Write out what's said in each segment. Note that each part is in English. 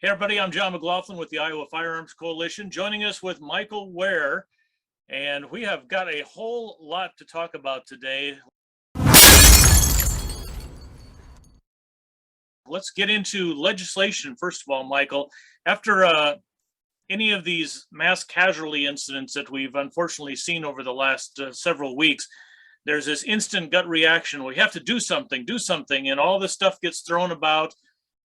Hey everybody, I'm John McLaughlin with the Iowa Firearms Coalition, joining us with Michael Ware, and we have got a whole lot to talk about today. Let's get into legislation first of all, Michael. After any of these mass casualty incidents that we've unfortunately seen over the last several weeks, there's this instant gut reaction. We have to do something, and all this stuff gets thrown about.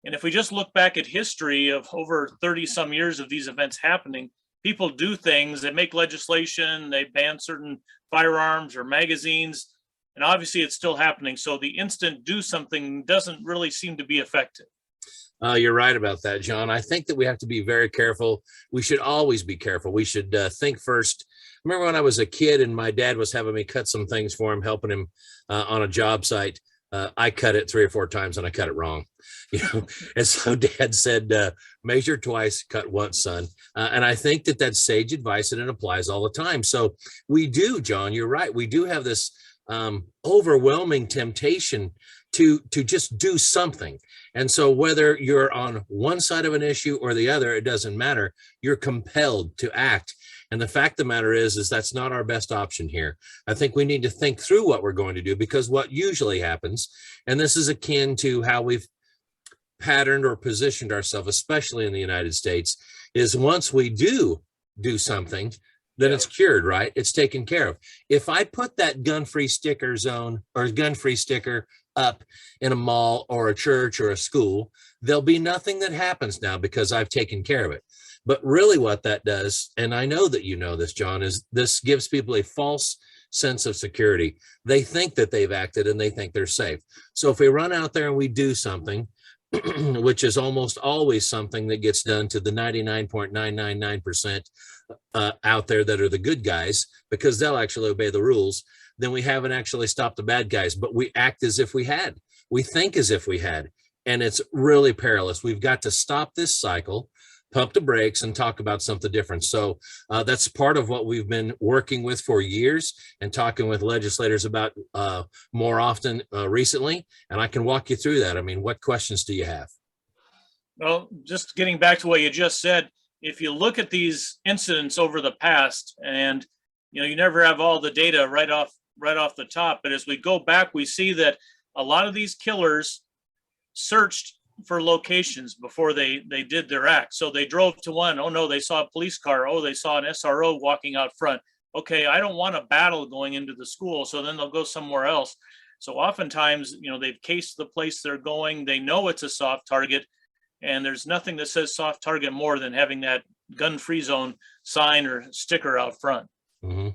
And if we just look back at history of over 30 some years of these events happening, people do things, they make legislation, they ban certain firearms or magazines, and obviously it's still happening. So the instant do something doesn't really seem to be effective. You're right about that, John. I think that we have to be very careful. We should always be careful. We should think first. Remember when I was a kid and my dad was having me cut some things for him, helping him on a job site. I cut it 3 or 4 times and I cut it wrong, and so Dad said, measure twice, cut once, son. And I think that that's sage advice and it applies all the time. So we do, John, you're right. We do have this overwhelming temptation to just do something. And so whether you're on one side of an issue or the other, it doesn't matter. You're compelled to act. And the fact of the matter is that's not our best option here. I think we need to think through what we're going to do, because what usually happens, and this is akin to how we've patterned or positioned ourselves, especially in the United States, is once we do something, then it's cured, right? It's taken care of. If I put that gun-free sticker zone or gun-free sticker up in a mall or a church or a school, there'll be nothing that happens now because I've taken care of it. But really what that does, and I know that you know this, John, is this gives people a false sense of security. They think that they've acted and they think they're safe. So if we run out there and we do something, which is almost always something that gets done to the 99.999% out there that are the good guys, because they'll actually obey the rules, then we haven't actually stopped the bad guys, but we act as if we had. We think as if we had, and it's really perilous. We've got to stop this cycle, pump the brakes, and talk about something different. So that's part of what we've been working with for years and talking with legislators about more often recently. And I can walk you through that. I mean, what questions do you have? Well, just getting back to what you just said, if you look at these incidents over the past, and you never have all the data right off the top, but as we go back, we see that a lot of these killers searched for locations before they did their act. So they drove to one. Oh no, they saw a police car. Oh, they saw an SRO walking out front. Okay, I don't want a battle going into the school. So then they'll go somewhere else. So oftentimes, they've cased the place they're going. They know it's a soft target, and there's nothing that says soft target more than having that gun-free zone sign or sticker out front. Mm-hmm.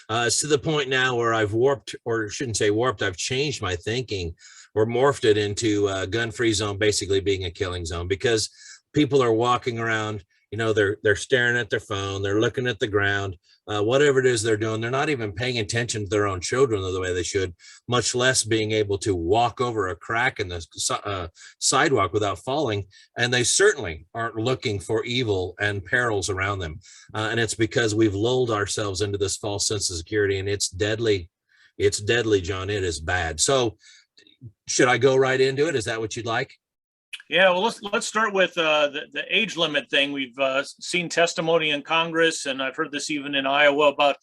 It's to the point now where I've warped, or shouldn't say warped, I've changed my thinking or morphed it into a gun-free zone basically being a killing zone, because people are walking around, they're staring at their phone, they're looking at the ground, whatever it is they're doing. They're not even paying attention to their own children the way they should, much less being able to walk over a crack in the sidewalk without falling. And they certainly aren't looking for evil and perils around them. And it's because we've lulled ourselves into this false sense of security, and it's deadly. It's deadly, John. It is bad. So should I go right into it? Is that what you'd like? Yeah, well, let's start with the age limit thing. We've seen testimony in Congress, and I've heard this even in Iowa, about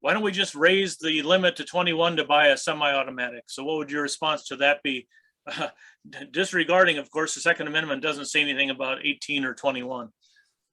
why don't we just raise the limit to 21 to buy a semi-automatic? So what would your response to that be? Disregarding, of course, the Second Amendment doesn't say anything about 18 or 21.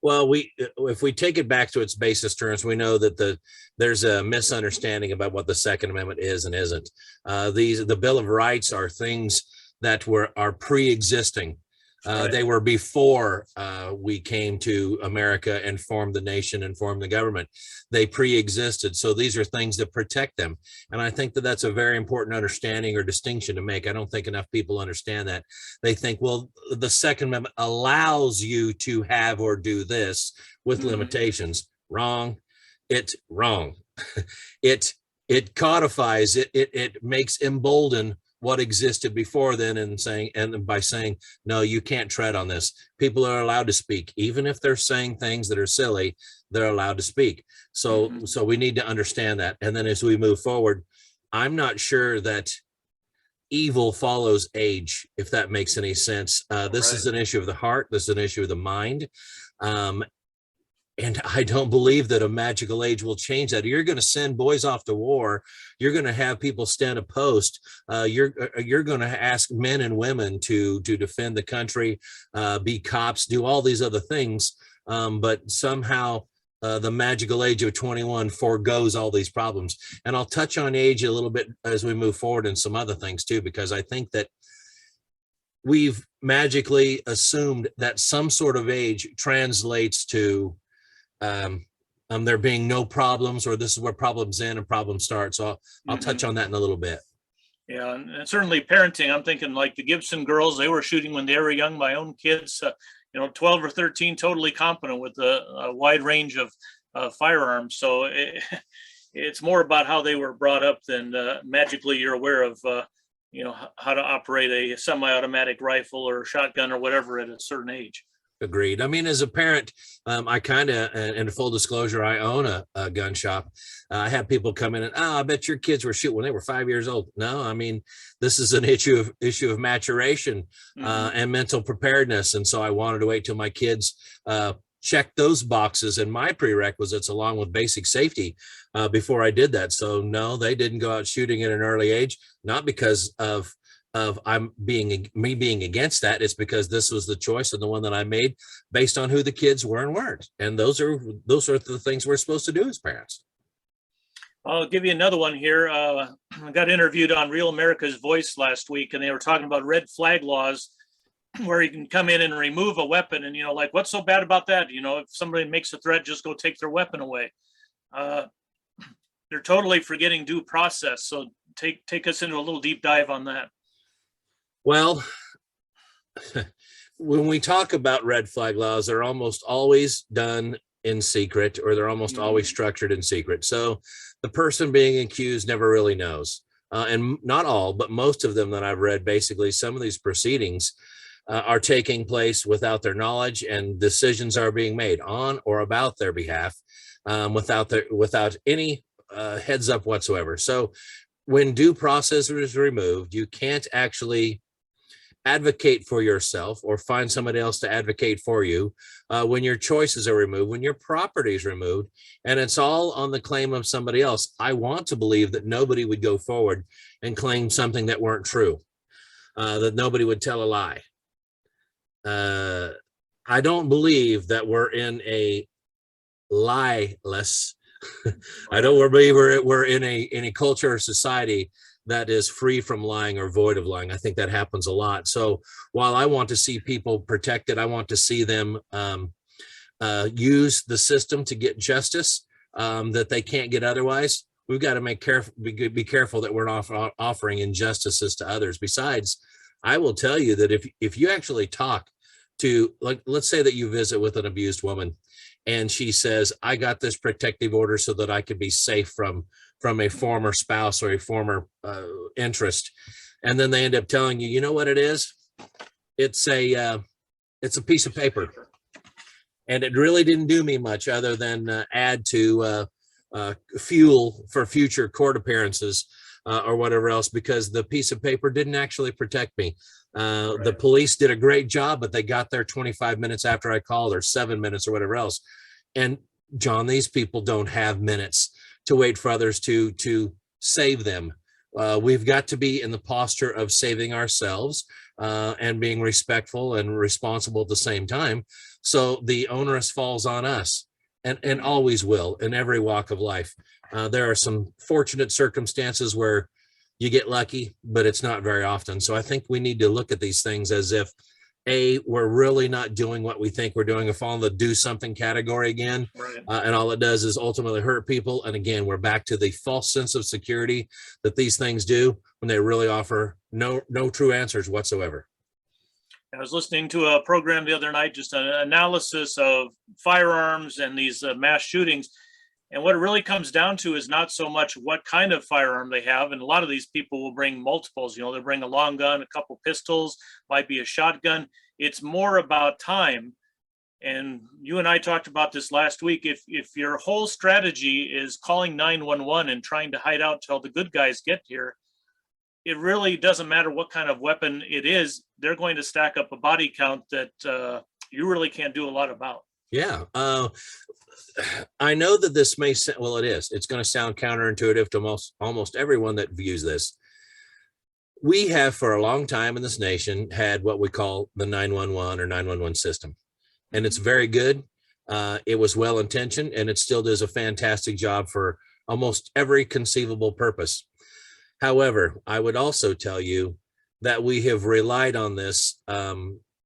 Well, if we take it back to its basis terms, we know that there's a misunderstanding about what the Second Amendment is and isn't. The Bill of Rights are things that are pre-existing. Right. They were before we came to America and formed the nation and formed the government. They pre-existed. So these are things that protect them. And I think that that's a very important understanding or distinction to make. I don't think enough people understand that. They think, well, the Second Amendment allows you to have or do this with limitations. Wrong. It's wrong. It codifies it. It makes embolden what existed before then, and by saying, no, you can't tread on this. People are allowed to speak, even if they're saying things that are silly, they're allowed to speak. So we need to understand that. And then as we move forward, I'm not sure that evil follows age, if that makes any sense. This is an issue of the heart. This is an issue of the mind. And I don't believe that a magical age will change that. You're going to send boys off to war. You're going to have people stand a post. You're going to ask men and women to defend the country, be cops, do all these other things. But somehow the magical age of 21 forgoes all these problems. And I'll touch on age a little bit as we move forward and some other things too, because I think that we've magically assumed that some sort of age translates to there being no problems, or this is where problems end and problems start. So I'll touch on that in a little bit. Yeah, and certainly parenting. I'm thinking like the Gibson girls, they were shooting when they were young. My own kids, 12 or 13, totally competent with a wide range of firearms. So it's more about how they were brought up than magically you're aware of, how to operate a semi-automatic rifle or shotgun or whatever at a certain age. Agreed. I mean, as a parent, I kind of, and full disclosure, I own a gun shop. I have people come in and, I bet your kids were shooting when they were 5 years old. No, I mean, this is an issue of maturation and mental preparedness. And so I wanted to wait till my kids check those boxes and my prerequisites along with basic safety before I did that. So no, they didn't go out shooting at an early age, not because of me being against that. It's because this was the choice and the one that I made based on who the kids were and weren't. And those are the things we're supposed to do as parents. I'll give you another one here. I got interviewed on Real America's Voice last week, and they were talking about red flag laws where you can come in and remove a weapon. And, like, what's so bad about that? If somebody makes a threat, just go take their weapon away. They're totally forgetting due process. So take us into a little deep dive on that. Well, when we talk about red flag laws, they're almost always done in secret, or they're almost always structured in secret. So the person being accused never really knows. And not all, but most of them that I've read, basically some of these proceedings are taking place without their knowledge, and decisions are being made on or about their behalf without any heads up whatsoever. So when due process is removed, you can't actually advocate for yourself or find somebody else to advocate for you when your choices are removed, when your property is removed, and it's all on the claim of somebody else. I want to believe that nobody would go forward and claim something that weren't true, that nobody would tell a lie. I don't believe that we're in a lieless I don't believe we're in a culture or society that is free from lying or void of lying. I think that happens a lot. So while I want to see people protected, I want to see them use the system to get justice that they can't get otherwise. We've got to be careful that we're not offering injustices to others. Besides, I will tell you that if you actually talk to, like, let's say that you visit with an abused woman, and she says, I got this protective order so that I could be safe from a former spouse or a former interest. And then they end up telling you, you know what it is? It's a piece of paper. And it really didn't do me much other than add to fuel for future court appearances or whatever else, because the piece of paper didn't actually protect me. Right. The police did a great job, but they got there 25 minutes after I called, or 7 minutes or whatever else. And John, these people don't have minutes to wait for others to save them. We've got to be in the posture of saving ourselves and being respectful and responsible at the same time. So the onus falls on us, and always will in every walk of life. There are some fortunate circumstances where you get lucky, but it's not very often. So I think we need to look at these things as if, we're really not doing what we think we're doing, and fall in the do something category again. Right. And all it does is ultimately hurt people. And again, we're back to the false sense of security that these things do when they really offer no true answers whatsoever. I was listening to a program the other night, just an analysis of firearms and these mass shootings. And what it really comes down to is not so much what kind of firearm they have. And a lot of these people will bring multiples, they'll bring a long gun, a couple pistols, might be a shotgun. It's more about time. And you and I talked about this last week. If your whole strategy is calling 911 and trying to hide out till the good guys get here, it really doesn't matter what kind of weapon it is. They're going to stack up a body count that you really can't do a lot about. Yeah. I know that this may sound, well, it is. It's going to sound counterintuitive to almost everyone that views this. We have for a long time in this nation had what we call the 911 or 911 system, and it's very good. It was well intentioned, and it still does a fantastic job for almost every conceivable purpose. However, I would also tell you that we have relied on this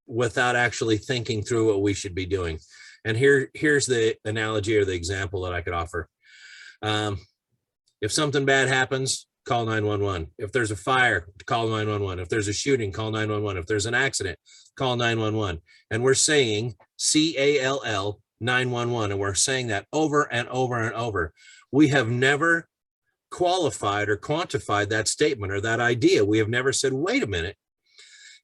without actually thinking through what we should be doing. And here's the analogy or the example that I could offer. If something bad happens, call 911. If there's a fire, call 911. If there's a shooting, call 911. If there's an accident, call 911. And we're saying CALL 911. And we're saying that over and over and over. We have never qualified or quantified that statement or that idea. We have never said, wait a minute,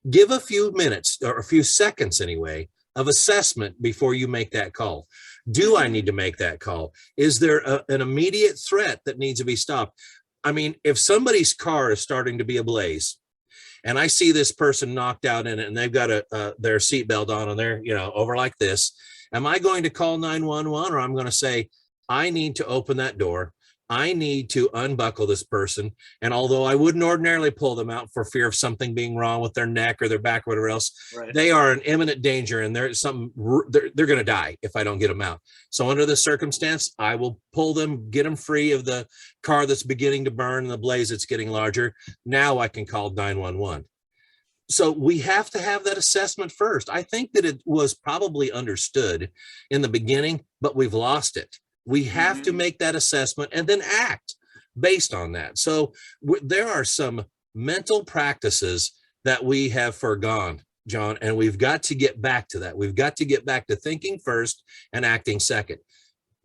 give a few minutes or a few seconds anyway of assessment before you make that call. Do I need to make that call? Is there an immediate threat that needs to be stopped? I mean, if somebody's car is starting to be ablaze and I see this person knocked out in it and they've got their seatbelt on and they're, over like this, am I going to call 911 or I'm going to say, I need to open that door. I need to unbuckle this person. And although I wouldn't ordinarily pull them out for fear of something being wrong with their neck or their back or whatever else, right, they are in imminent danger and they're going to die if I don't get them out. So under this circumstance, I will pull them, get them free of the car that's beginning to burn and the blaze that's getting larger. Now I can call 911. So we have to have that assessment first. I think that it was probably understood in the beginning, but we've lost it. We have to make that assessment and then act based on that. So there are some mental practices that we have forgone, John, and we've got to get back to that. We've got to get back to thinking first and acting second.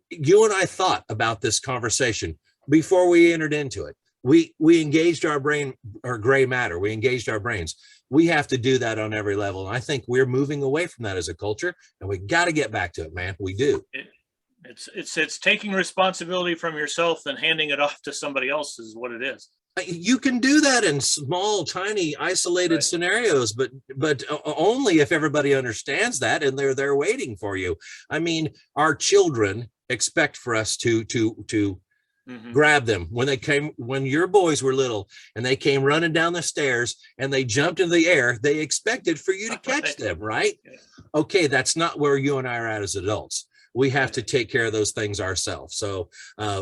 You and I thought about this conversation before we entered into it. We engaged our brain, or gray matter. We engaged our brains. We have to do that on every level. And I think we're moving away from that as a culture, and we got to get back to it, man. We do. It's taking responsibility from yourself and handing it off to somebody else is what it is. You can do that in small, tiny, isolated scenarios, but only if everybody understands that and they're there waiting for you. I mean, our children expect for us to grab them when your boys were little and they came running down the stairs and they jumped into the air. They expected for you to catch them, right? Okay, that's not where you and I are at as adults. We have to take care of those things ourselves. So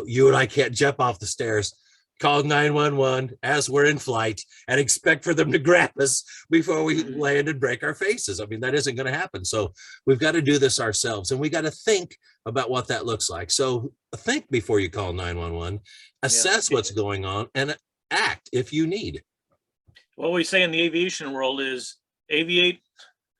you and I can't jump off the stairs, call 911 as we're in flight and expect for them to grab us before we land and break our faces. I mean, that isn't going to happen. So we've got to do this ourselves, and we got to think about what that looks like. So think before you call 911, assess what's going on, and act if you need. What we say in the aviation world is aviate,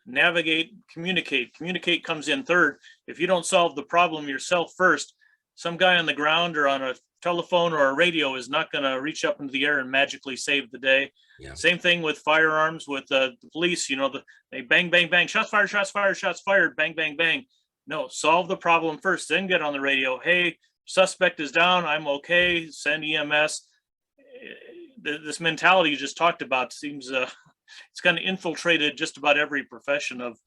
navigate, communicate. Communicate comes in third. If you don't solve the problem yourself first, some guy on the ground or on a telephone or a radio is not going to reach up into the air and magically save the day. Same thing with firearms, with the police, they bang, bang, bang, shots fired, shots fired, shots fired, bang, bang, bang. No, solve the problem first, then get on the radio. Hey, suspect is down. I'm okay. Send EMS. This mentality you just talked about seems it's kind of infiltrated just about every profession of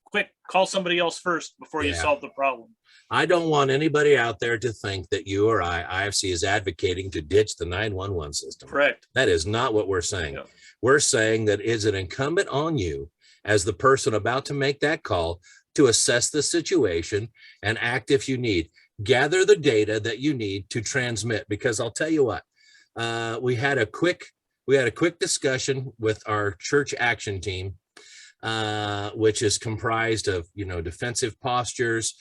quick, call somebody else first before you solve the problem. I don't want anybody out there to think that you or IFC is advocating to ditch the 911 system. Correct. That is not what we're saying. We're saying that is it incumbent on you as the person about to make that call to assess the situation and act if you need. Gather the data that you need to transmit, because I'll tell you what, we had a quick discussion with our church action team, which is comprised of, defensive postures,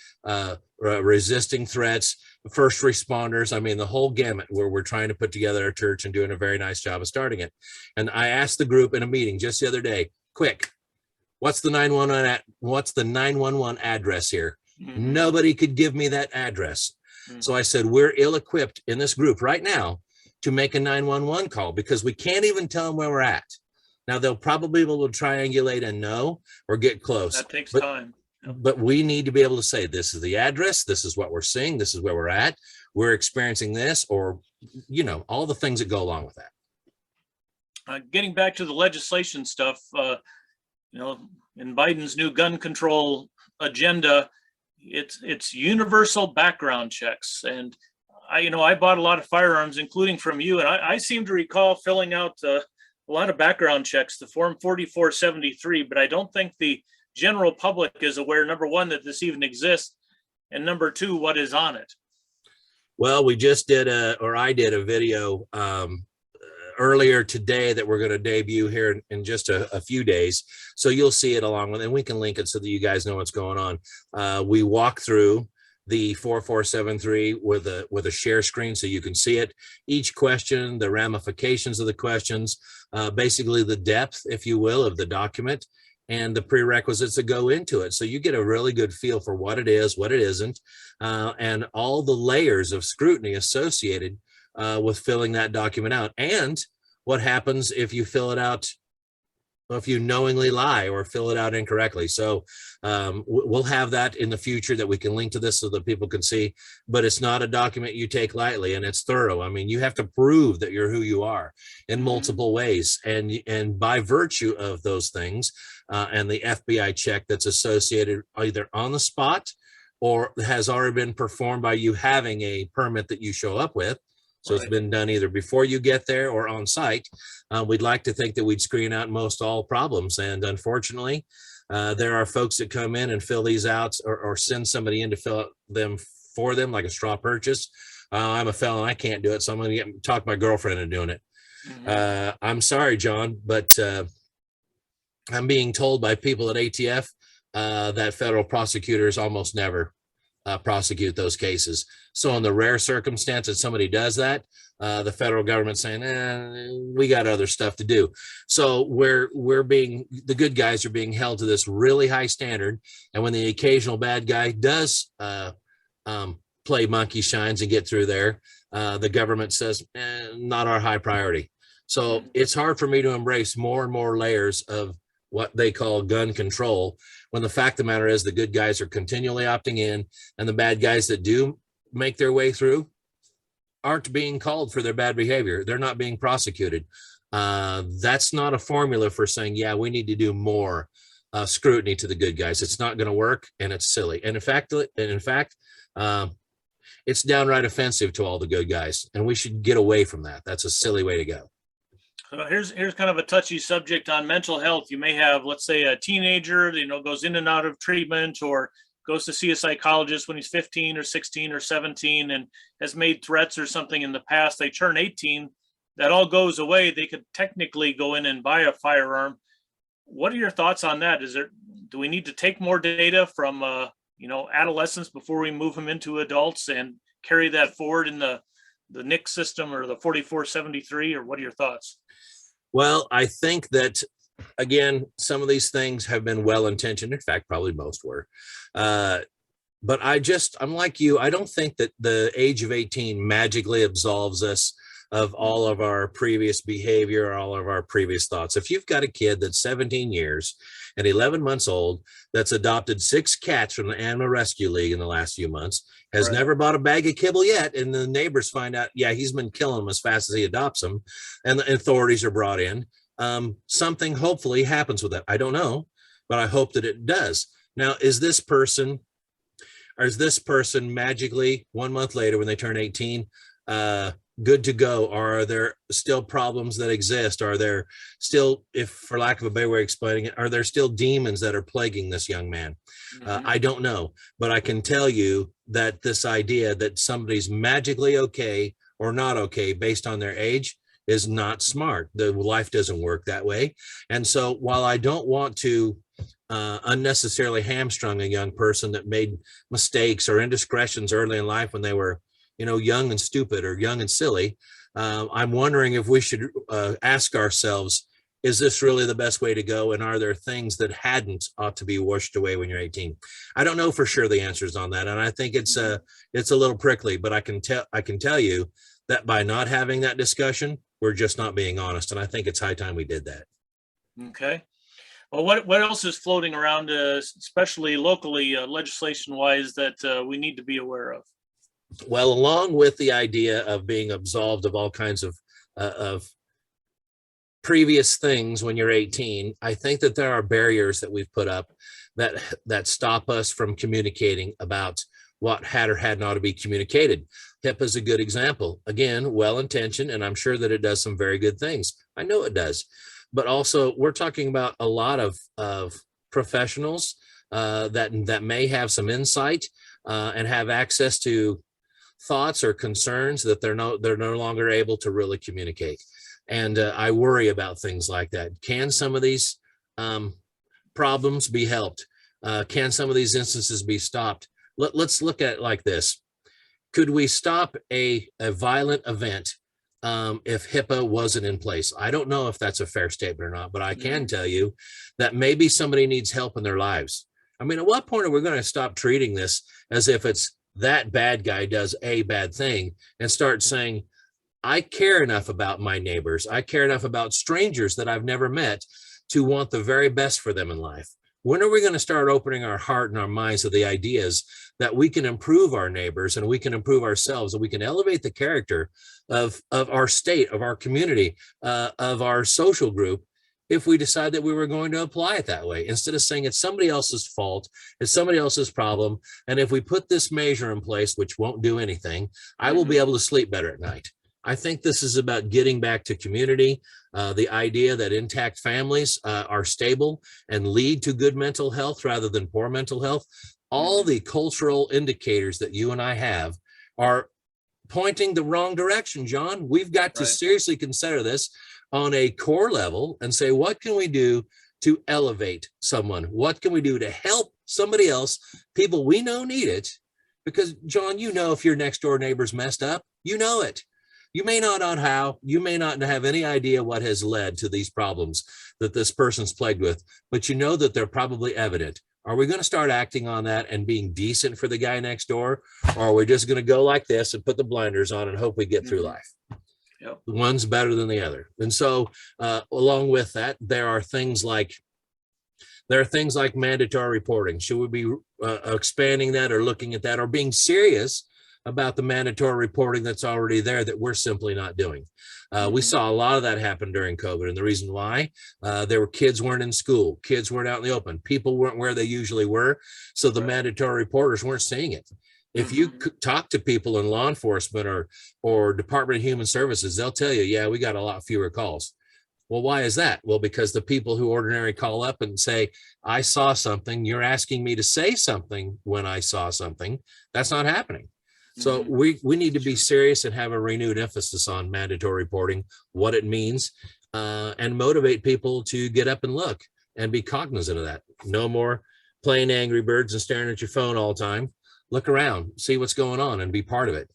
resisting threats, first responders. I mean, the whole gamut, where we're trying to put together a church and doing a very nice job of starting it. And I asked the group in a meeting just the other day, quick, what's the 911 address here? Nobody could give me that address. So I said, we're ill-equipped in this group right now to make a 911 call because we can't even tell them where we're at. Now, they'll probably be able to triangulate and know or get close. That takes time. But we need to be able to say, this is the address, this is what we're seeing, this is where we're at, we're experiencing this, or, all the things that go along with that. Getting back to the legislation stuff, in Biden's new gun control agenda, it's universal background checks. And I bought a lot of firearms, including from you, and I seem to recall filling out a lot of background checks, the Form 4473, but I don't think the general public is aware, number one, that this even exists, and number two, what is on it. Well, we just did I did a video earlier today that we're going to debut here in just a few days. So you'll see it along with, and we can link it so that you guys know what's going on. We walk through the 4473 with a share screen so you can see it. Each question, the ramifications of the questions, basically the depth, if you will, of the document and the prerequisites that go into it. So you get a really good feel for what it is, what it isn't, and all the layers of scrutiny associated with filling that document out, and what happens if you fill it out, if you knowingly lie or fill it out incorrectly. So we'll have that in the future that we can link to this so that people can see, but it's not a document you take lightly, and it's thorough. I mean, you have to prove that you're who you are in multiple ways. And by virtue of those things and the FBI check that's associated either on the spot or has already been performed by you having a permit that you show up with. So It's been done either before you get there or on site. We'd like to think that we'd screen out most all problems. And unfortunately, there are folks that come in and fill these out or send somebody in to fill them for them, like a straw purchase. I'm a felon, I can't do it. So I'm going to talk my girlfriend into doing it. I'm sorry, John, but I'm being told by people at ATF that federal prosecutors almost never prosecute those cases. So in the rare circumstance that somebody does that, the federal government's saying, we got other stuff to do. So the good guys are being held to this really high standard. And when the occasional bad guy does play monkey shines and get through there, the government says, not our high priority. So it's hard for me to embrace more and more layers of what they call gun control, when the fact of the matter is the good guys are continually opting in, and the bad guys that do make their way through aren't being called for their bad behavior. They're not being prosecuted. That's not a formula for saying, yeah, we need to do more scrutiny to the good guys. It's not going to work, and it's silly. And in fact, it's downright offensive to all the good guys, and we should get away from that. That's a silly way to go. So here's kind of a touchy subject on mental health. You may have, let's say, a teenager, goes in and out of treatment or goes to see a psychologist when he's 15 or 16 or 17 and has made threats or something in the past. They turn 18, that all goes away. They could technically go in and buy a firearm. What are your thoughts on that? Do we need to take more data from adolescents before we move them into adults and carry that forward in the NIC system or the 4473, or what are your thoughts? Well, I think that, again, some of these things have been well-intentioned. In fact, probably most were. But I'm like you. I don't think that the age of 18 magically absolves us of all of our previous behavior or all of our previous thoughts. If you've got a kid that's 17 years and 11 months old, that's adopted 6 cats from the Animal Rescue League in the last few months, has never bought a bag of kibble yet, and the neighbors find out, yeah, he's been killing them as fast as he adopts them, and the authorities are brought in, something hopefully happens with that. I don't know, but I hope that it does. Now, is this person magically 1 month later when they turn 18 good to go? Or are there still problems that exist? Are there still, if for lack of a better way of explaining it, are there still demons that are plaguing this young man? I don't know, but I can tell you that this idea that somebody's magically okay or not okay based on their age is not smart. The life doesn't work that way. And so while I don't want to unnecessarily hamstrung a young person that made mistakes or indiscretions early in life when they were young and stupid or young and silly, I'm wondering if we should ask ourselves, is this really the best way to go? And are there things that ought to be washed away when you're 18? I don't know for sure the answers on that. And I think it's a little prickly, but I can tell you that by not having that discussion, we're just not being honest. And I think it's high time we did that. Okay. Well, what else is floating around, especially locally, legislation wise, that we need to be aware of? Well, along with the idea of being absolved of all kinds of previous things when you're 18, I think that there are barriers that we've put up that stop us from communicating about what had or had not to be communicated. HIPAA is a good example. Again, well-intentioned, and I'm sure that it does some very good things. I know it does. But also, we're talking about a lot of professionals that may have some insight and have access to thoughts or concerns that they're no longer able to really communicate. And I worry about things like that. Can some of these problems be helped? Can some of these instances be stopped? Let's look at it like this. Could we stop a violent event if HIPAA wasn't in place? I don't know if that's a fair statement or not, but I can tell you that maybe somebody needs help in their lives. I mean, at what point are we going to stop treating this as if it's that bad guy does a bad thing and start saying, I care enough about my neighbors, I care enough about strangers that I've never met to want the very best for them in life? When are we going to start opening our heart and our minds to the ideas that we can improve our neighbors and we can improve ourselves and we can elevate the character of our state, of our community, of our social group, if we decide that we were going to apply it that way, instead of saying it's somebody else's fault, it's somebody else's problem. And if we put this measure in place, which won't do anything, I will be able to sleep better at night. I think this is about getting back to community, the idea that intact families are stable and lead to good mental health rather than poor mental health. All the cultural indicators that you and I have are pointing the wrong direction, John. We've got to seriously consider this on a core level and say, what can we do to elevate someone? What can we do to help somebody else, people we know need it? Because, John, you know, if your next door neighbor's messed up, you know it. You may not know how, you may not have any idea what has led to these problems that this person's plagued with, but you know that they're probably evident. Are we going to start acting on that and being decent for the guy next door? Or are we just going to go like this and put the blinders on and hope we get through life? Yep. One's better than the other. And so along with that, there are things like mandatory reporting. Should we be expanding that or looking at that or being serious about the mandatory reporting that's already there that we're simply not doing? We saw a lot of that happen during COVID. And the reason why, kids weren't in school, kids weren't out in the open, people weren't where they usually were. So the mandatory reporters weren't seeing it. If you talk to people in law enforcement or Department of Human Services, they'll tell you, yeah, we got a lot fewer calls. Well, why is that? Well, because the people who ordinarily call up and say, I saw something, you're asking me to say something when I saw something, that's not happening. So we need to be serious and have a renewed emphasis on mandatory reporting, what it means, and motivate people to get up and look and be cognizant of that. No more playing Angry Birds and staring at your phone all the time. Look around, see what's going on and be part of it.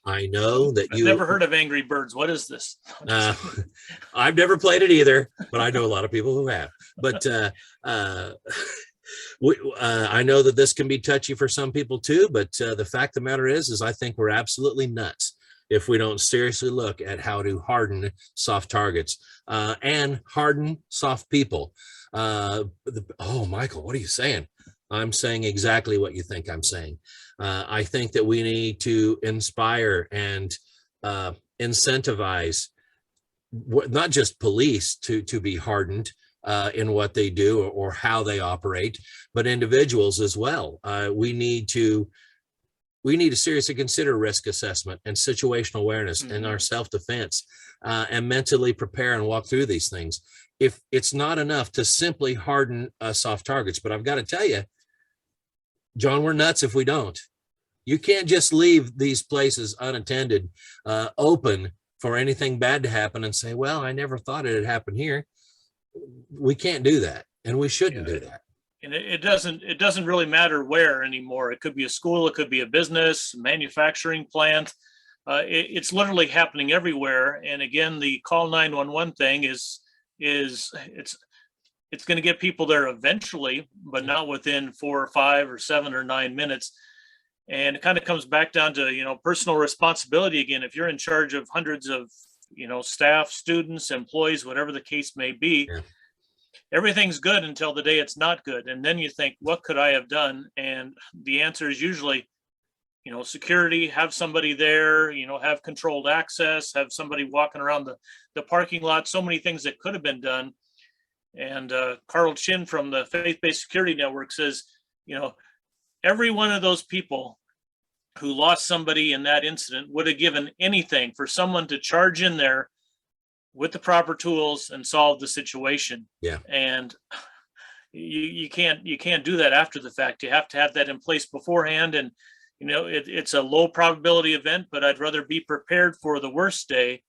I know that I've never heard of Angry Birds. What is this? I've never played it either, but I know a lot of people who have. But I know that this can be touchy for some people too, but the fact of the matter is I think we're absolutely nuts if we don't seriously look at how to harden soft targets and harden soft people. Oh, Michael, what are you saying? I'm saying exactly what you think I'm saying. I think that we need to inspire and incentivize not just police to be hardened in what they do or how they operate, but individuals as well. We need to seriously consider risk assessment and situational awareness and our self-defense and mentally prepare and walk through these things. If it's not enough to simply harden soft targets, but I've got to tell you, John, we're nuts if we don't. You can't just leave these places unattended, open for anything bad to happen and say, well, I never thought it had happened here. We can't do that, and we shouldn't do that. And it doesn't really matter where anymore. It could be a school, it could be a business, manufacturing plant. It's literally happening everywhere. And again, the call 911 thing is it's going to get people there eventually, but not within 4 or 5 or 7 or 9 minutes. And it kind of comes back down to, personal responsibility again. If you're in charge of hundreds of, staff, students, employees, whatever the case may be, everything's good until the day it's not good. And then you think, what could I have done? And the answer is usually, security, have somebody there, have controlled access, have somebody walking around the parking lot, so many things that could have been done. And Carl Chin from the Faith-Based Security Network says, every one of those people who lost somebody in that incident would have given anything for someone to charge in there with the proper tools and solve the situation. Yeah. And you can't do that after the fact. You have to have that in place beforehand. And it's a low probability event, but I'd rather be prepared for the worst day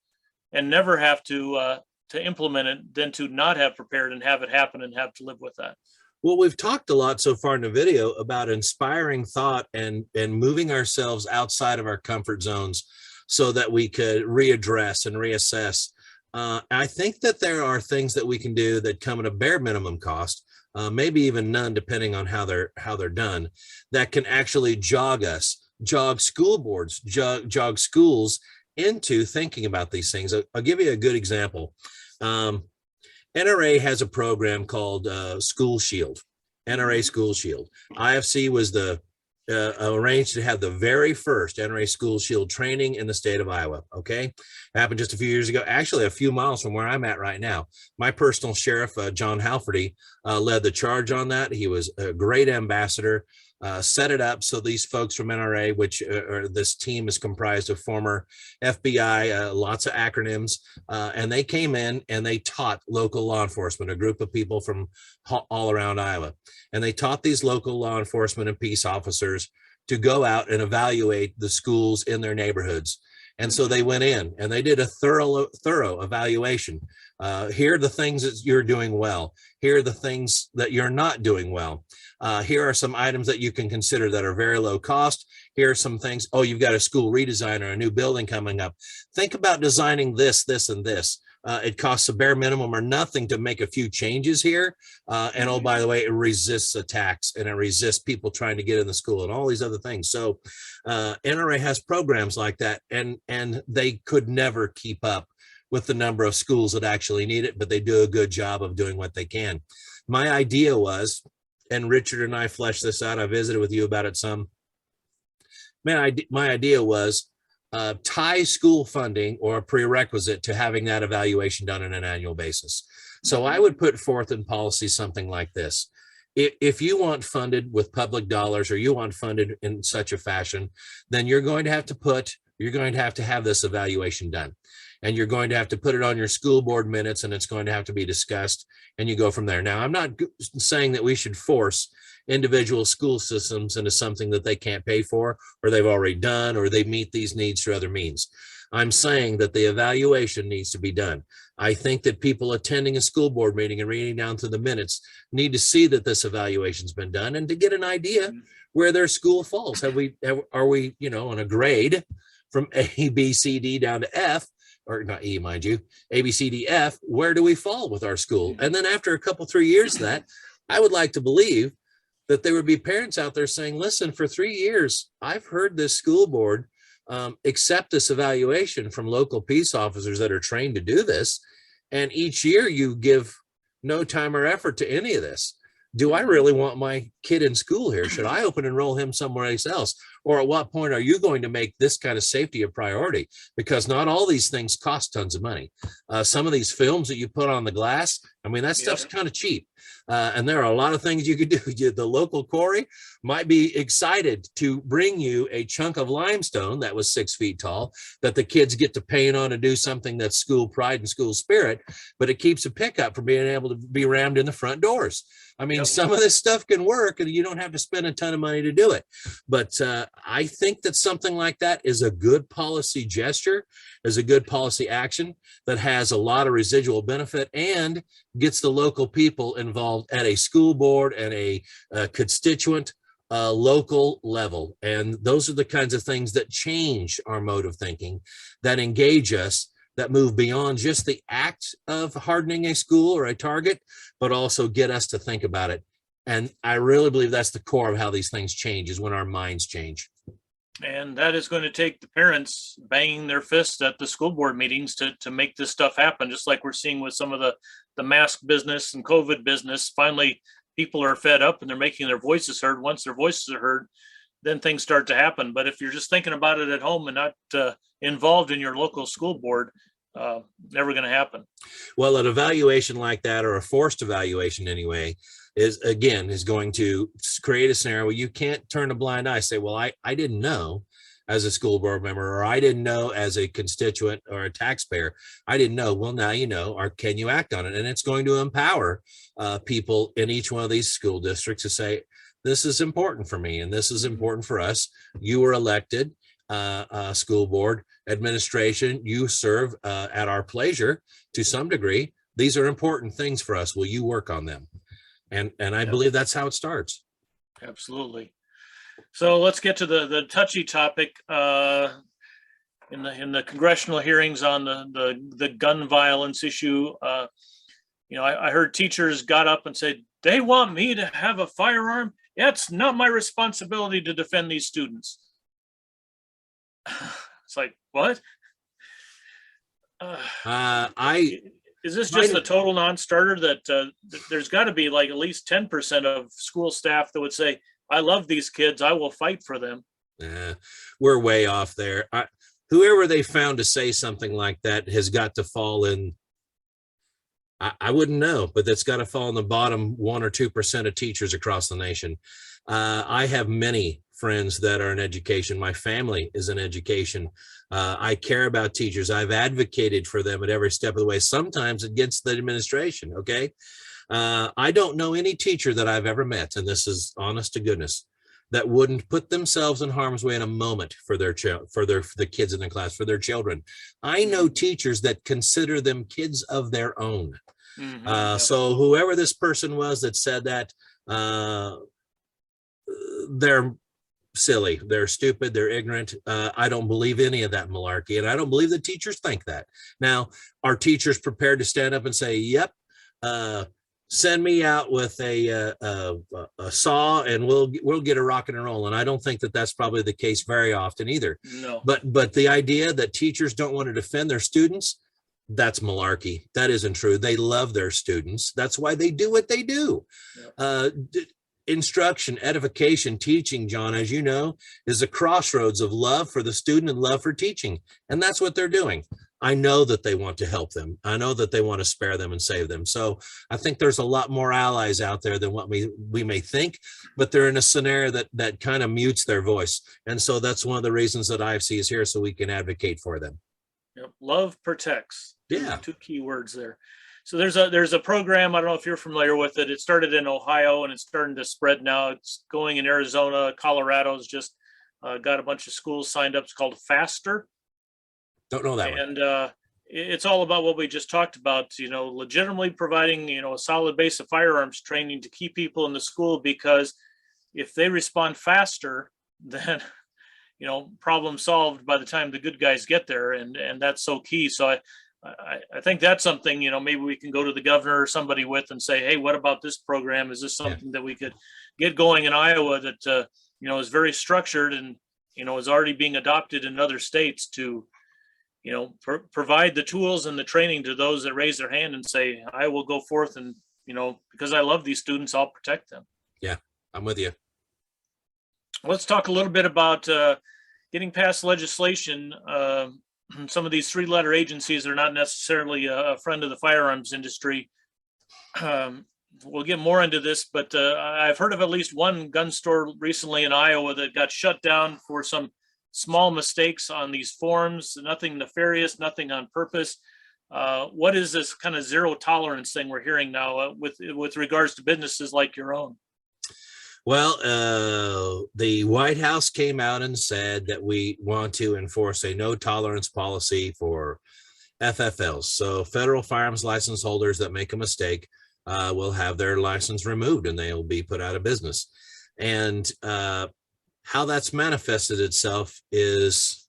and never have to implement it than to not have prepared and have it happen and have to live with that. Well, we've talked a lot so far in the video about inspiring thought and moving ourselves outside of our comfort zones so that we could readdress and reassess. I think that there are things that we can do that come at a bare minimum cost, maybe even none, depending on how they're done, that can actually jog school boards, jog schools into thinking about these things. I'll give you a good example. NRA has a program called School Shield, NRA School Shield. IFC was arranged to have the very first NRA School Shield training in the state of Iowa. Okay. Happened just a few years ago, actually a few miles from where I'm at right now. My personal sheriff, John Halferty, led the charge on that. He was a great ambassador, set it up so these folks from NRA, which this team is comprised of former FBI, lots of acronyms, and they came in and they taught local law enforcement, a group of people from all around Iowa. And they taught these local law enforcement and peace officers to go out and evaluate the schools in their neighborhoods. And so they went in and they did a thorough evaluation. Here are the things that you're doing well. Here are the things that you're not doing well. Here are some items that you can consider that are very low cost. Here are some things. Oh, you've got a school redesign or a new building coming up. Think about designing this, this, and this. It costs a bare minimum or nothing to make a few changes here. And oh, by the way, it resists attacks and it resists people trying to get in the school and all these other things. So NRA has programs like that, and they could never keep up with the number of schools that actually need it, but they do a good job of doing what they can. My idea was, and Richard and I fleshed this out, I visited with you about it some. Man, my idea was tie school funding or a prerequisite to having that evaluation done on an annual basis. So I would put forth in policy something like this. If you want funded with public dollars or you want funded in such a fashion, then you're going to have to have this evaluation done. And you're going to have to put it on your school board minutes, and it's going to have to be discussed, and you go from there. Now, I'm not saying that we should force individual school systems into something that they can't pay for, or they've already done, or they meet these needs through other means. I'm saying that the evaluation needs to be done. I think that people attending a school board meeting and reading down through the minutes need to see that this evaluation's been done and to get an idea where their school falls. Are we, on a grade from A, B, C, D down to F, or not E, mind you, A, B, C, D, F, where do we fall with our school? And then after a couple, 3 years of that, I would like to believe that there would be parents out there saying, listen, for 3 years, I've heard this school board accept this evaluation from local peace officers that are trained to do this. And each year you give no time or effort to any of this. Do I really want my kid in school here? Should I open enroll him somewhere else? Or at what point are you going to make this kind of safety a priority? Because not all these things cost tons of money. Some of these films that you put on the glass, I mean, that stuff's kind of cheap. And there are a lot of things you could do. The local quarry might be excited to bring you a chunk of limestone that was 6 feet tall that the kids get to paint on and do something that's school pride and school spirit, but it keeps a pickup from being able to be rammed in the front doors. I mean, some of this stuff can work and you don't have to spend a ton of money to do it. But I think that something like that is a good policy gesture, is a good policy action that has a lot of residual benefit and gets the local people involved at a school board and a constituent local level. And those are the kinds of things that change our mode of thinking, that engage us, that move beyond just the act of hardening a school or a target, but also get us to think about it. And I really believe that's the core of how these things change, is when our minds change. And that is going to take the parents banging their fists at the school board meetings to make this stuff happen, just like we're seeing with some of the mask business and COVID business. Finally, people are fed up and they're making their voices heard. Once their voices are heard, then things start to happen. But if you're just thinking about it at home and not involved in your local school board, never going to happen. Well, an evaluation like that, or a forced evaluation anyway, is going to create a scenario where you can't turn a blind eye, say, well, I didn't know as a school board member, or I didn't know as a constituent or a taxpayer, I didn't know. Well, now you know, or can you act on it? And it's going to empower people in each one of these school districts to say, this is important for me, and this is important for us. You were elected, school board administration, you serve at our pleasure to some degree. These are important things for us. Will you work on them? And I believe that's how it starts. Absolutely. So let's get to the touchy topic in the congressional hearings on the gun violence issue. I heard teachers got up and said, they want me to have a firearm. It's not my responsibility to defend these students. It's like, what? Is this just a total non-starter that there's got to be like at least 10% of school staff that would say, I love these kids, I will fight for them? We're way off there. Whoever they found to say something like that has got to fall in. I wouldn't know, but that's got to fall in the bottom 1 or 2% of teachers across the nation. I have many friends that are in education. My family is in education. I care about teachers. I've advocated for them at every step of the way, sometimes against the administration. Okay. I don't know any teacher that I've ever met, and this is honest to goodness, that wouldn't put themselves in harm's way in a moment for their the kids in their class, for their children. I know teachers that consider them kids of their own. So whoever this person was that said that, they're silly, they're stupid, they're ignorant. I don't believe any of that malarkey, and I don't believe that teachers think that. Now, are teachers prepared to stand up and say, yep, send me out with a saw and we'll get a rocking and rolling? I don't think that that's probably the case very often either. No. But the idea that teachers don't want to defend their students, that's malarkey. That isn't true. They love their students. That's why they do what they do. Yep. Instruction, edification, teaching, John, as you know, is a crossroads of love for the student and love for teaching. And that's what they're doing. I know that they want to help them. I know that they want to spare them and save them. So I think there's a lot more allies out there than what we may think, but they're in a scenario that kind of mutes their voice. And so that's one of the reasons that IFC is here, so we can advocate for them. Yep. Love protects. Yeah. Two key words there. So there's a program, I don't know if you're familiar with it. It started in Ohio and it's starting to spread now. It's going in Arizona. Colorado's just got a bunch of schools signed up. It's called FASTER. Don't know that one. And it's all about what we just talked about, legitimately providing, a solid base of firearms training to keep people in the school, because if they respond faster, then, problem solved by the time the good guys get there. And that's so key. So I think that's something, maybe we can go to the governor or somebody with and say, hey, what about this program? Is this something that we could get going in Iowa that, is very structured and, is already being adopted in other states to, provide the tools and the training to those that raise their hand and say, I will go forth and, because I love these students, I'll protect them. Yeah, I'm with you. Let's talk a little bit about getting past legislation. Some of these 3-letter agencies are not necessarily a friend of the firearms industry. We'll get more into this, but I've heard of at least one gun store recently in Iowa that got shut down for some small mistakes on these forms. Nothing nefarious, nothing on purpose. What is this kind of zero tolerance thing we're hearing now with regards to businesses like your own? Well, the White House came out and said that we want to enforce a no tolerance policy for FFLs. So federal firearms license holders that make a mistake will have their license removed and they will be put out of business. And how that's manifested itself is,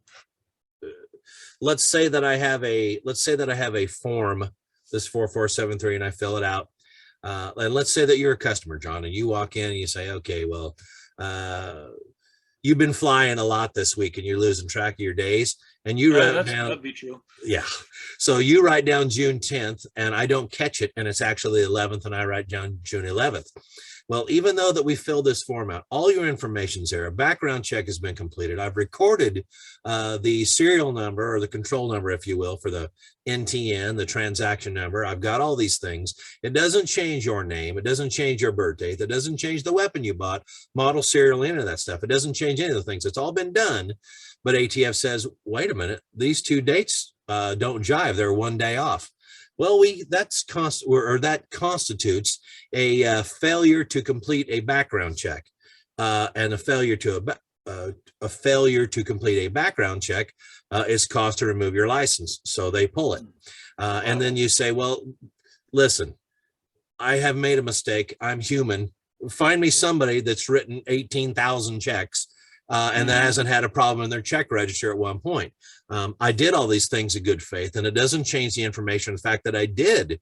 let's say that I have a form, this 4473, and I fill it out. And let's say that you're a customer, John, and you walk in and you say, okay, well, you've been flying a lot this week and you're losing track of your days. And you write down, that'd be true. Yeah. So you write down June 10th and I don't catch it. And it's actually 11th and I write down June 11th. Well, even though that we filled this form out, all your information's there. A background check has been completed. I've recorded the serial number or the control number, if you will, for the NTN, the transaction number. I've got all these things. It doesn't change your name. It doesn't change your birth date. It doesn't change the weapon you bought, model, serial, any of that stuff. It doesn't change any of the things. It's all been done. But ATF says, wait a minute, these two dates don't jive. They're one day off. Well, that constitutes a failure to complete a background check, and a failure to complete a background check is cause to remove your license. So they pull it, and then you say, "Well, listen, I have made a mistake. I'm human. Find me somebody that's written 18,000 checks." And that hasn't had a problem in their check register at one point. I did all these things in good faith, and it doesn't change the information. The fact that I did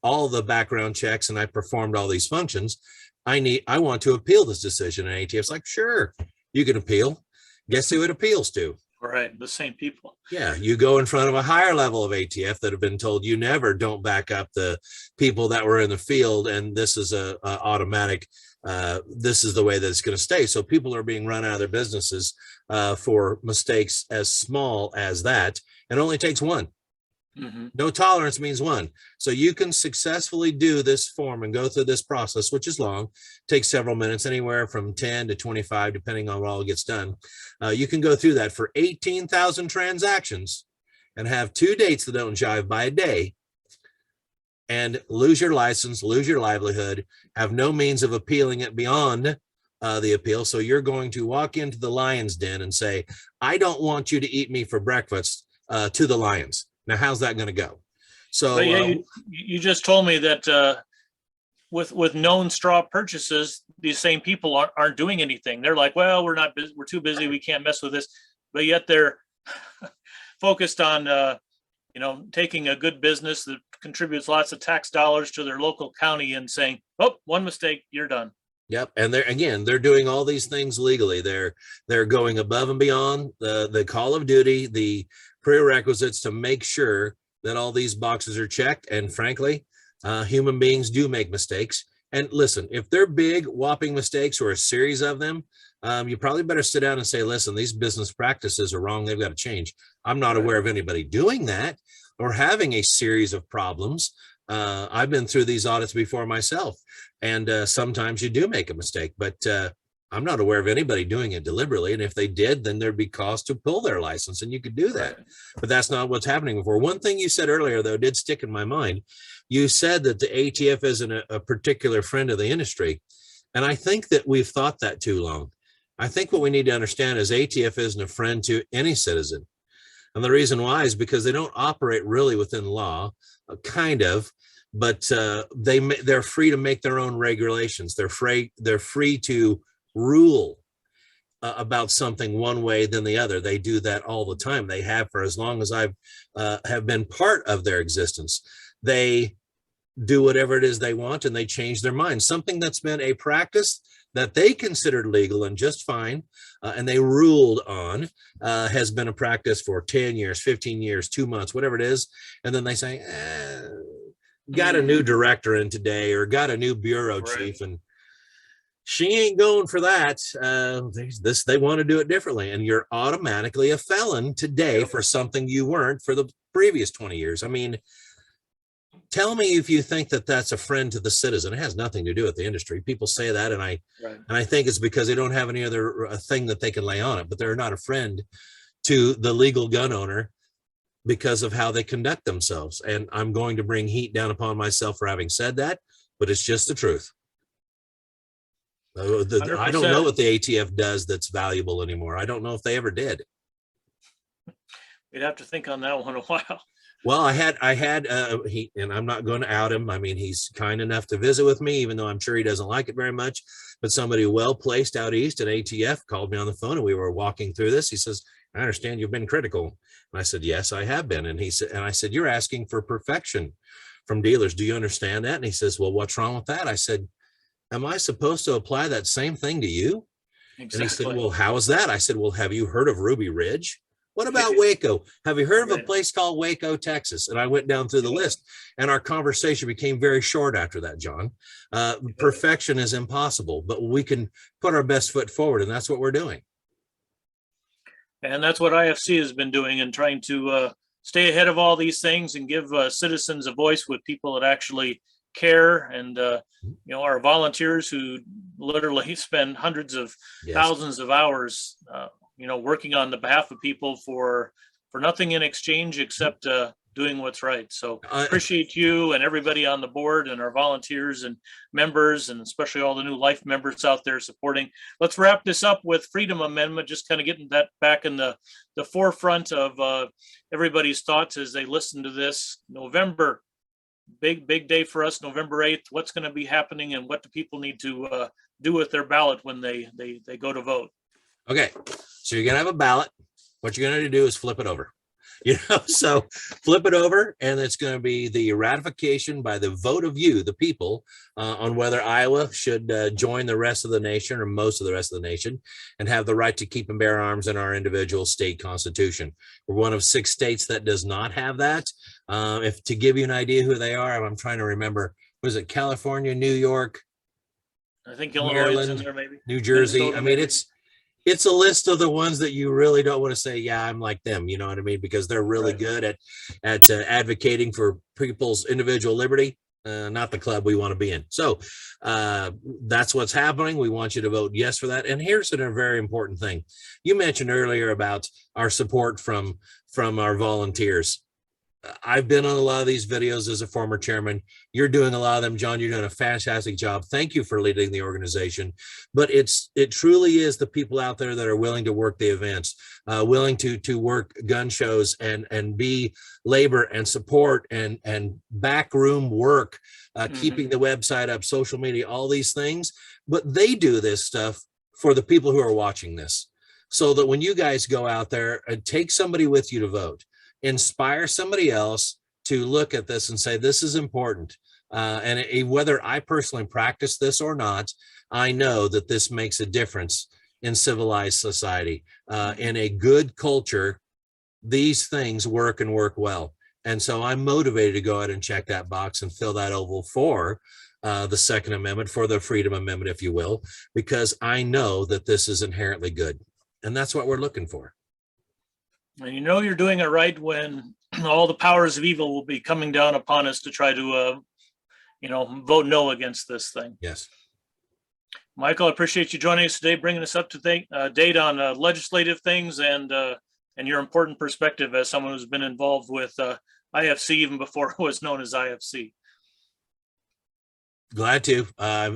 all the background checks and I performed all these functions, I want to appeal this decision. And ATF's like, sure, you can appeal. Guess who it appeals to? Right, the same people. Yeah, you go in front of a higher level of ATF that have been told you never don't back up the people that were in the field, and this is a automatic. This is the way that it's going to stay. So people are being run out of their businesses for mistakes as small as that, and it only takes one. Mm-hmm. No tolerance means one. So you can successfully do this form and go through this process, which is long, takes several minutes, anywhere from 10 to 25, depending on what all gets done. You can go through that for 18,000 transactions and have two dates that don't jive by a day, and lose your license, lose your livelihood, have no means of appealing it beyond the appeal. So you're going to walk into the lion's den and say, I don't want you to eat me for breakfast, to the lions. Now, how's that going to go? So yeah, you just told me that with known straw purchases, these same people aren't doing anything. They're like, well, we're too busy. We can't mess with this. But yet they're focused on, taking a good business that contributes lots of tax dollars to their local county and saying, oh, one mistake, you're done. Yep. And they're doing all these things legally. They're going above and beyond the call of duty, the prerequisites to make sure that all these boxes are checked. And frankly, human beings do make mistakes. And listen, if they're big whopping mistakes or a series of them, you probably better sit down and say, listen, these business practices are wrong. They've got to change. I'm not aware of anybody doing that or having a series of problems. I've been through these audits before myself, and sometimes you do make a mistake, but I'm not aware of anybody doing it deliberately. And if they did, then there'd be cause to pull their license, and you could do that. But that's not what's happening before. One thing you said earlier, though, did stick in my mind. You said that the ATF isn't a particular friend of the industry. And I think that we've thought that too long. I think what we need to understand is ATF isn't a friend to any citizen. And the reason why is because they don't operate really within law, kind of, but they're free to make their own regulations. They're free to rule about something one way than the other. They do that all the time. They have for as long as I've have been part of their existence. They do whatever it is they want, and they change their mind. Something that's been a practice that they considered legal and just fine, and they ruled on, has been a practice for 10 years, 15 years, 2 months, whatever it is. And then they say, got a new director in today, or got a new bureau chief, and she ain't going for that. They want to do it differently. And you're automatically a felon today for something you weren't for the previous 20 years. I mean, tell me if you think that that's a friend to the citizen. It has nothing to do with the industry. People say that, and I think it's because they don't have any other thing that they can lay on it, but they're not a friend to the legal gun owner because of how they conduct themselves. And I'm going to bring heat down upon myself for having said that, but it's just the truth. I don't know what the ATF does that's valuable anymore. I don't know if they ever did. We'd have to think on that one a while. Well, I had and I'm not going to out him. I mean, he's kind enough to visit with me, even though I'm sure he doesn't like it very much. But somebody well placed out east at ATF called me on the phone, and we were walking through this. He says, I understand you've been critical. And I said, yes, I have been. And I said, you're asking for perfection from dealers. Do you understand that? And he says, well, what's wrong with that? I said, am I supposed to apply that same thing to you? Exactly. And he said, well, how is that? I said, well, have you heard of Ruby Ridge? What about Waco? Have you heard of a Right. place called Waco, Texas? And I went down through the list, and our conversation became very short after that, John. Perfection is impossible, but we can put our best foot forward, and that's what we're doing. And that's what IFC has been doing, and trying to stay ahead of all these things and give citizens a voice with people that actually care, and our volunteers who literally spend hundreds of thousands of hours working on the behalf of people for nothing in exchange except doing what's right. So appreciate you and everybody on the board and our volunteers and members, and especially all the new life members out there supporting. Let's wrap this up with Freedom Amendment, just kind of getting that back in the forefront of everybody's thoughts as they listen to this. November, big day for us, November 8th. What's going to be happening, and what do people need to do with their ballot when they go to vote? Okay, so you're going to have a ballot. What you're going to do is flip it over. So flip it over, and it's going to be the ratification by the vote of you, the people, on whether Iowa should join the rest of the nation, or most of the rest of the nation, and have the right to keep and bear arms in our individual state constitution. We're one of 6 states that does not have that. If to give you an idea who they are, I'm trying to remember, was it California, New York? I think Illinois is in there, maybe. New Jersey. Minnesota, I mean, maybe. it's a list of the ones that you really don't want to say, yeah, I'm like them, you know what I mean? Because they're really good at advocating for people's individual liberty, not the club we want to be in. So that's what's happening. We want you to vote yes for that. And here's a very important thing. You mentioned earlier about our support from our volunteers. I've been on a lot of these videos as a former chairman. You're doing a lot of them, John. You're doing a fantastic job. Thank you for leading the organization. But it truly is the people out there that are willing to work the events, willing to work gun shows and be labor and support and backroom work, keeping the website up, social media, all these things. But they do this stuff for the people who are watching this, so that when you guys go out there and take somebody with you to vote, inspire somebody else to look at this and say, this is important. And whether I personally practice this or not, I know that this makes a difference in civilized society. In a good culture, these things work and work well. And so I'm motivated to go ahead and check that box and fill that oval for the Second Amendment, for the Freedom Amendment, if you will, because I know that this is inherently good. And that's what we're looking for. And you're doing it right when all the powers of evil will be coming down upon us to try to, vote no against this thing. Yes. Michael, I appreciate you joining us today, bringing us up to date on legislative things and your important perspective as someone who's been involved with IFC even before it was known as IFC. Glad to.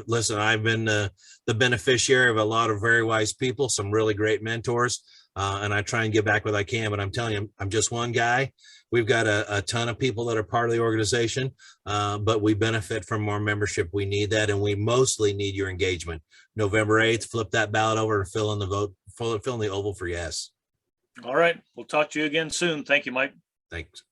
Listen, I've been the beneficiary of a lot of very wise people, some really great mentors. And I try and give back what I can, but I'm telling you, I'm just one guy. We've got a ton of people that are part of the organization, but we benefit from more membership. We need that, and we mostly need your engagement. November 8th, flip that ballot over and fill in the vote, fill in the oval for yes. All right. We'll talk to you again soon. Thank you, Mike. Thanks.